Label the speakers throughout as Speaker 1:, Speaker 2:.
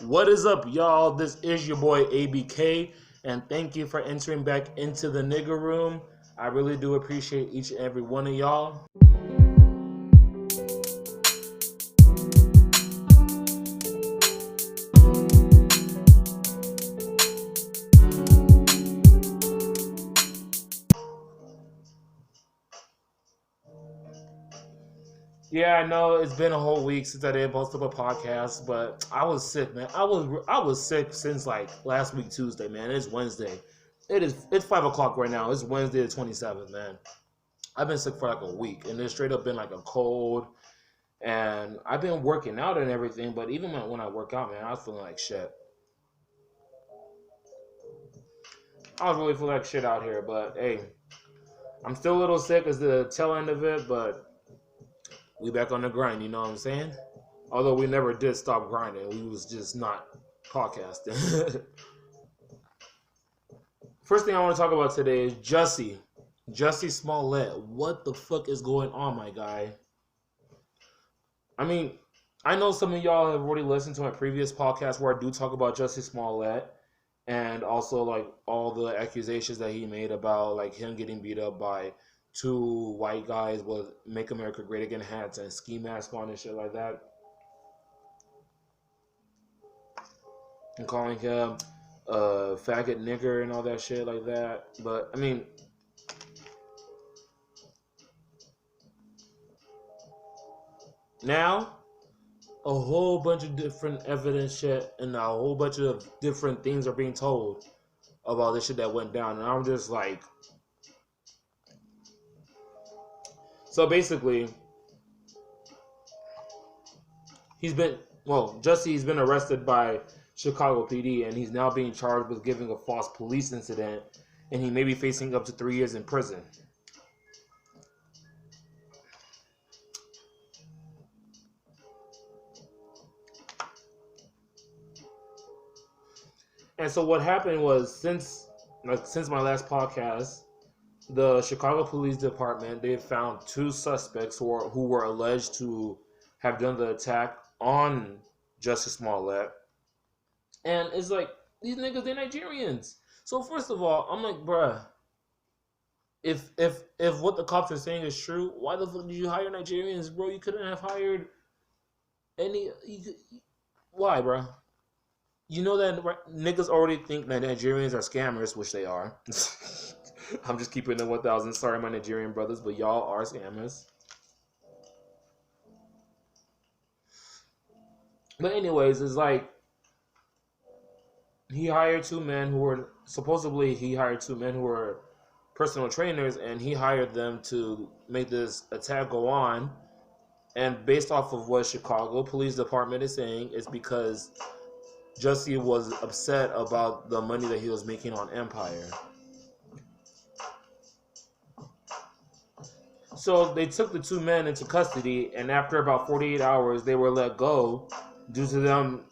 Speaker 1: What is up, y'all? This is your boy ABK, and thank you for entering back into the nigga room. I really do appreciate each and every one of y'all. Yeah, I know it's been a whole week since I did post up a podcast, but I was sick, man. I was sick since like last week Tuesday, man. It's Wednesday. It's 5 o'clock right now. It's Wednesday the 27th, man. I've been sick for like a week, and it's straight up been like a cold. And I've been working out and everything, but even when I work out, man, I was feeling like shit. I was really feeling like shit out here, but hey, I'm still a little sick as the tail end of it, but we back on the grind, you know what I'm saying? Although we never did stop grinding, we was just not podcasting. First thing I want to talk about today is Jussie Smollet. What the fuck is going on, my guy? I mean, I know some of y'all have already listened to my previous podcast where I do talk about Jussie Smollet and also like all the accusations that he made about like him getting beat up by two white guys with "Make America Great Again" hats and ski mask on and shit like that, and calling him a faggot nigger and all that shit like that. But I mean, now a whole bunch of different evidence shit and a whole bunch of different things are being told about this shit that went down, and I'm just like, so basically, Jussie's been arrested by Chicago PD, and he's now being charged with giving a false police incident, and he may be facing up to 3 years in prison. And so what happened was, since my last podcast, the Chicago Police Department, they found two suspects who were alleged to have done the attack on Jussie Smollett. And it's like, these niggas, they're Nigerians. So first of all, I'm like, bruh, if what the cops are saying is true, why the fuck did you hire Nigerians, bro? You couldn't have hired any. Why, bruh? You know that niggas already think that Nigerians are scammers, which they are. I'm just keeping it 1,000. Sorry, my Nigerian brothers, but y'all are scammers. But anyways, it's like he hired two men who were personal trainers, and he hired them to make this attack go on. And based off of what Chicago Police Department is saying, it's because Jussie was upset about the money that he was making on Empire. So they took the two men into custody, and after about 48 hours, they were let go due to them,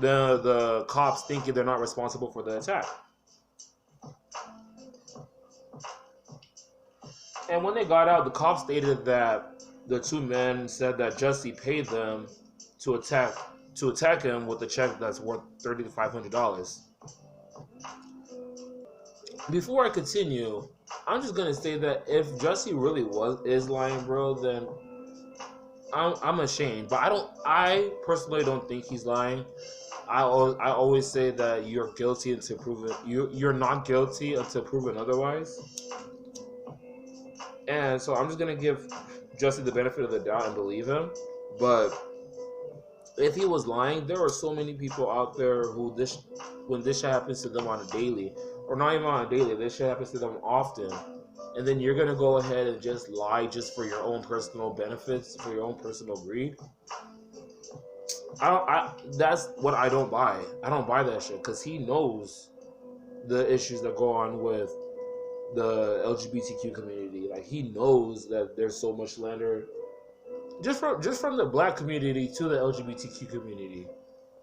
Speaker 1: the cops thinking they're not responsible for the attack. And when they got out, the cops stated that the two men said that Jussie paid them to attack him with a check that's worth $30,000 to $500. Before I continue, I'm just gonna say that if Jussie really is lying, bro, then I'm ashamed. But I personally don't think he's lying. I always say that you're guilty until proven you're not guilty until proven otherwise. And so I'm just gonna give Jussie the benefit of the doubt and believe him. But if he was lying, there are so many people out there who when this shit happens to them on a daily, or not even on a daily, this shit happens to them often, and then you're gonna go ahead and just lie just for your own personal benefits, for your own personal greed. That's what I don't buy. I don't buy that shit, because he knows the issues that go on with the LGBTQ community. Like, he knows that there's so much slander just from the black community to the LGBTQ community.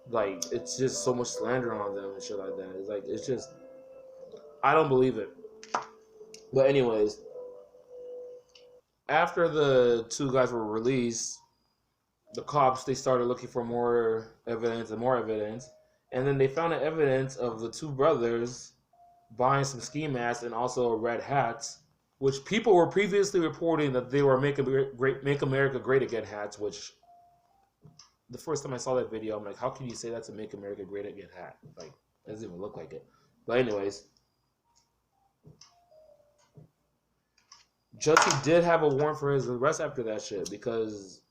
Speaker 1: Like, it's just so much slander on them and shit like that. It's just, I don't believe it. But anyways, after the two guys were released, the cops, they started looking for more evidence and more evidence. And then they found the evidence of the two brothers buying some ski masks and also red hats, which people were previously reporting that they were Make America Great Again hats. Which the first time I saw that video, I'm like, how can you say that's a Make America Great Again hat? Like, it doesn't even look like it. But anyways, Jussie did have a warrant for his arrest after that shit because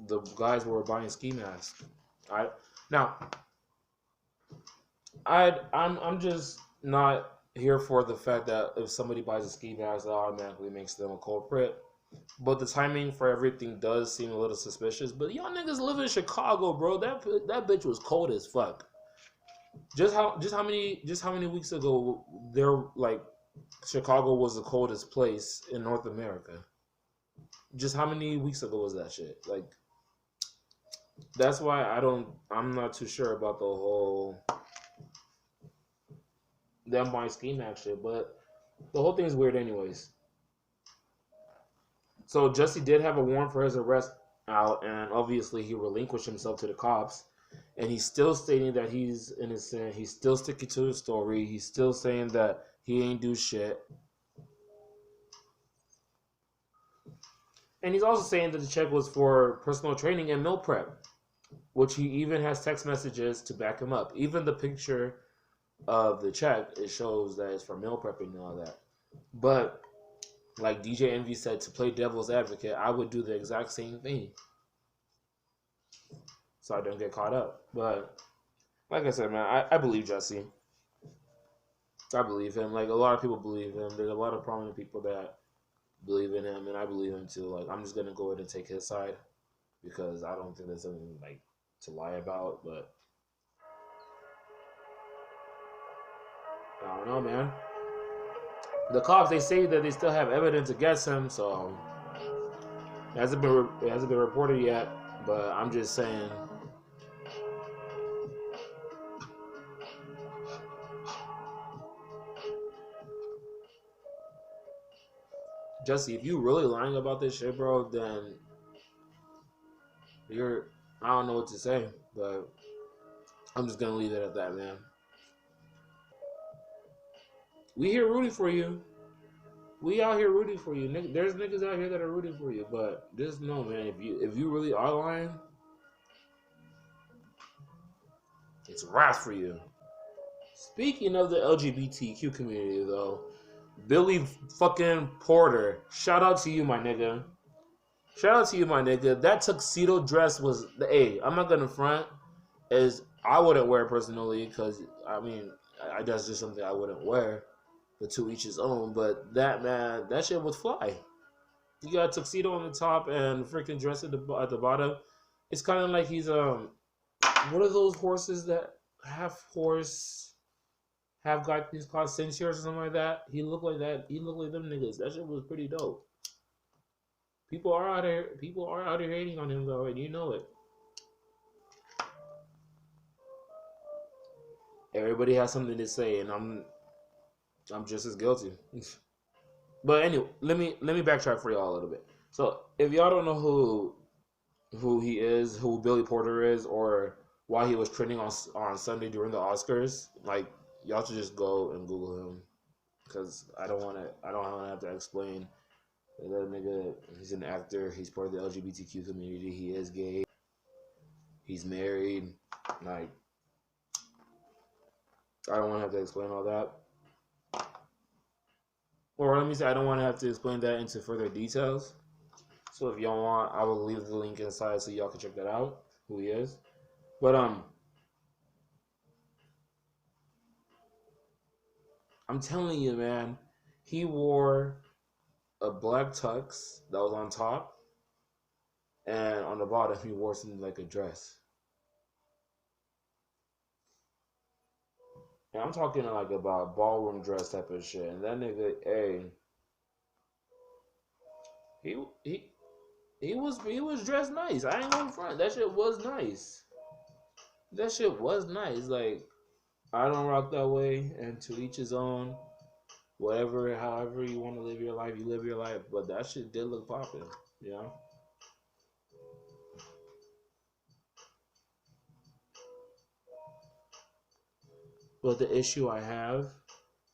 Speaker 1: the guys were buying ski masks. I now I'm just not here for the fact that if somebody buys a ski mask, that automatically makes them a culprit. But the timing for everything does seem a little suspicious. But y'all niggas live in Chicago, bro. That bitch was cold as fuck. Just how many weeks ago there like Chicago was the coldest place in North America. Just how many weeks ago was that shit? Like, that's why I'm not too sure about the whole them buying ski mask shit, but the whole thing is weird anyways. So Jussie did have a warrant for his arrest out, and obviously he relinquished himself to the cops. And he's still stating that he's innocent. He's still sticking to his story. He's still saying that he ain't do shit. And he's also saying that the check was for personal training and meal prep, which he even has text messages to back him up. Even the picture of the check, it shows that it's for meal prepping and all that. But like DJ Envy said, to play devil's advocate, I would do the exact same thing, so I don't get caught up. But like I said, man, I believe Jussie. I believe him. Like, a lot of people believe him. There's a lot of prominent people that believe in him, and I believe him too. Like, I'm just gonna go ahead and take his side because I don't think there's something like to lie about. But I don't know, man. The cops, they say that they still have evidence against him, so it hasn't been reported yet. But I'm just saying. Jussie, if you really lying about this shit, bro, then I don't know what to say, but I'm just gonna leave it at that, man. We here rooting for you. We out here rooting for you. There's niggas out here that are rooting for you, but just know, man, if you really are lying, it's wrath for you. Speaking of the LGBTQ community, though, Billy fucking Porter, shout out to you, my nigga. Shout out to you, my nigga. That tuxedo dress was I'm not gonna front. As I wouldn't wear it personally because I mean that's just something I wouldn't wear. But to each his own. But that shit was fly. You got a tuxedo on the top and freaking dress at the bottom. It's kind of like he's what are those horses that half horse, half got these called censures or something like that? He looked like that. He looked like them niggas. That shit was pretty dope. People are out here hating on him though, and you know it. Everybody has something to say, and I'm just as guilty. But anyway, let me backtrack for y'all a little bit. So if y'all don't know who he is, who Billy Porter is, or why he was trending on Sunday during the Oscars, like, y'all should just go and Google him, because I don't want to have to explain. That nigga, he's an actor. He's part of the LGBTQ community. He is gay. He's married. Like, I don't want to have to explain all that. Or let me say, I don't want to have to explain that into further details. So if y'all want, I will leave the link inside so y'all can check that out, who he is. But I'm telling you, man, he wore a black tux that was on top, and on the bottom he wore something like a dress. And I'm talking like about ballroom dress type of shit. And that nigga, he was dressed nice. I ain't gonna front. That shit was nice. That shit was nice. Like, I don't rock that way, and to each his own. Whatever, however you want to live your life, you live your life. But that shit did look poppin', you know? But the issue I have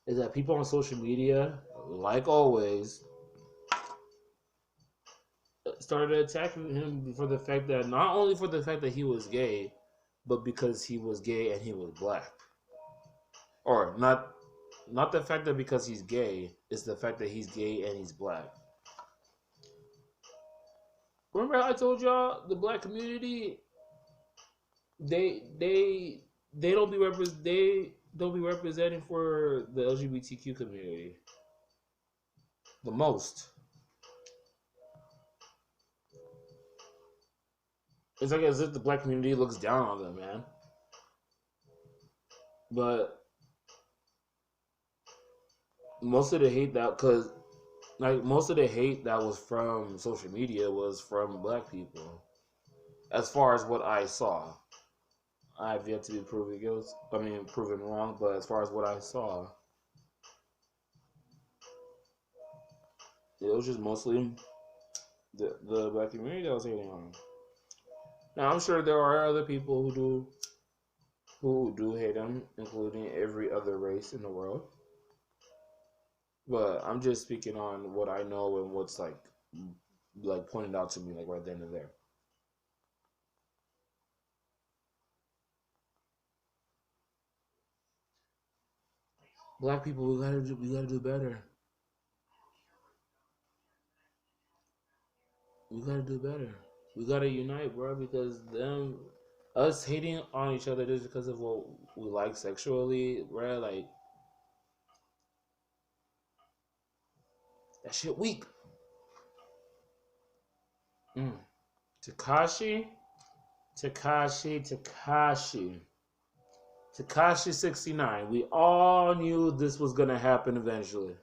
Speaker 1: is that people on social media, like always, started attacking him for the fact that not only for the fact that he was gay, but because he was gay and he was black. Or not the fact that because he's gay, it's the fact that he's gay and he's black. Remember how I told y'all the black community they don't be representing for the LGBTQ community the most. It's like as if the black community looks down on them, man. But most of the hate that was from social media was from black people. As far as what I saw, I have yet to be proven wrong. But as far as what I saw, it was just mostly the black community that was hating on him. Now I'm sure there are other people who do hate him, including every other race in the world. But I'm just speaking on what I know and what's like pointed out to me like right then and there. Black people, we gotta do better. We gotta do better. We gotta unite, bro, because us hating on each other just because of what we like sexually, bro, like that shit weak. Mm. Tekashi, Tekashi 69. We all knew this was gonna happen eventually.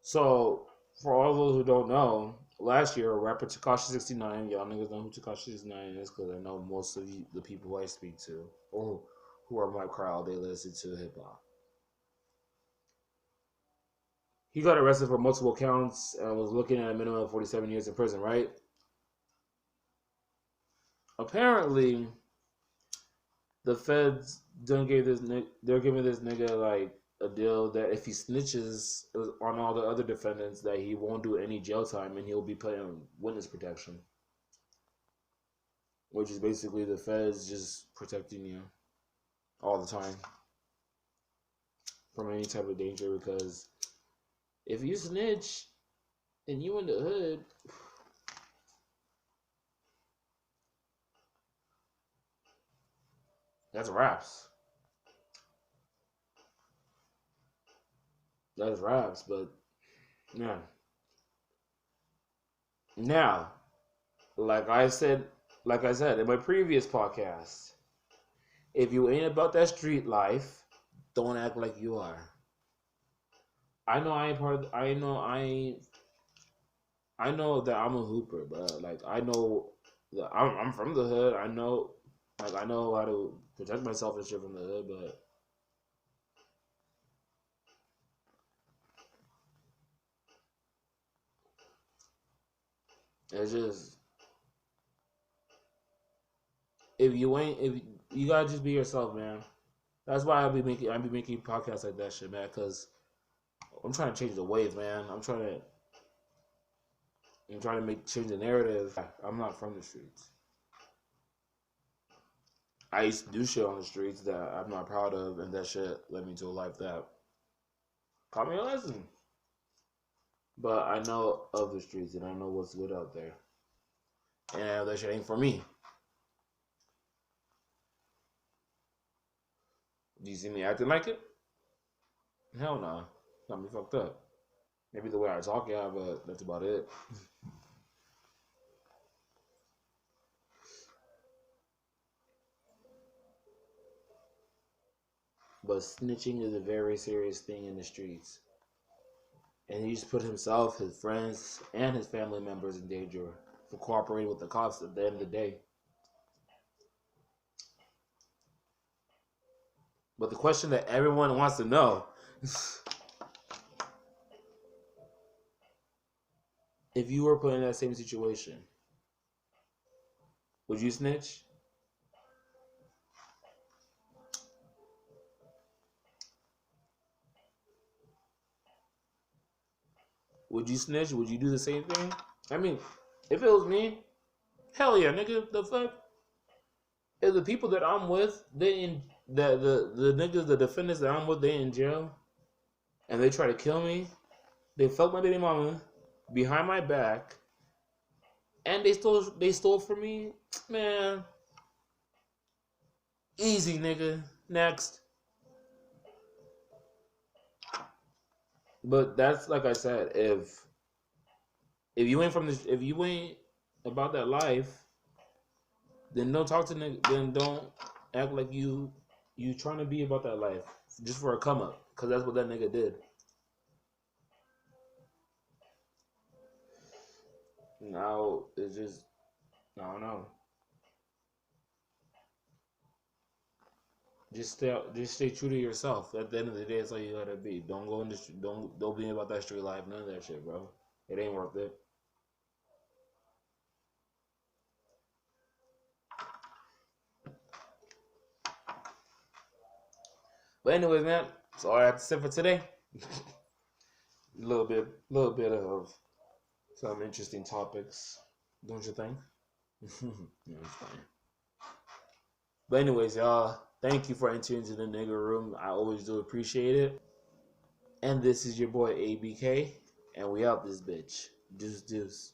Speaker 1: So, for all those who don't know, last year, rapper Tekashi 69, y'all niggas know who Tekashi 69 is because I know most of the people who I speak to, or who are my crowd, they listen to hip hop. He got arrested for multiple counts and was looking at a minimum of 47 years in prison, right? Apparently, the feds they're giving this nigga like a deal that if he snitches on all the other defendants, that he won't do any jail time and he'll be put on witness protection, which is basically the feds just protecting you all the time from any type of danger. Because if you snitch and you in the hood, that's raps. That's raps. But yeah. Now, like I said in my previous podcast, if you ain't about that street life, don't act like you are. I know I ain't part of, I know that I'm a hooper, but like I know that I'm from the hood. I know how to protect myself and shit from the hood, but it's just if you gotta just be yourself, man. That's why I be making podcasts like that shit, man. Because I'm trying to change the wave, man. I'm trying to change the narrative. I'm not from the streets. I used to do shit on the streets that I'm not proud of, and that shit led me to a life that taught me a lesson. But I know of the streets, and I know what's good out there, and that shit ain't for me. Do you see me acting like it? Hell no. Nah. Got me fucked up. Maybe the way I talk, yeah, but that's about it. But snitching is a very serious thing in the streets. And he just put himself, his friends, and his family members in danger for cooperating with the cops at the end of the day. But the question that everyone wants to know if you were put in that same situation, would you snitch? Would you snitch? Would you do the same thing? I mean, if it was me, hell yeah, nigga. The fuck? If the people that I'm with, they in the niggas, the defendants that I'm with, they in jail, and they try to kill me. They fuck my baby mama behind my back, and they stole from me. Man, easy, nigga. Next. But that's like I said. If you ain't from this, if you ain't about that life, then don't talk to nigga. Then don't act like you trying to be about that life just for a come up, because that's what that nigga did. Now it's just I don't know. Just stay true to yourself. At the end of the day, that's all you gotta be. Don't go in the don't be about that street life. None of that shit, bro. It ain't worth it. But anyways, man, that's all I have to say for today. little bit of some interesting topics, don't you think? No, it's fine. But anyways, y'all, thank you for entering into the nigga room. I always do appreciate it. And this is your boy ABK, and we out this bitch. Deuce deuce.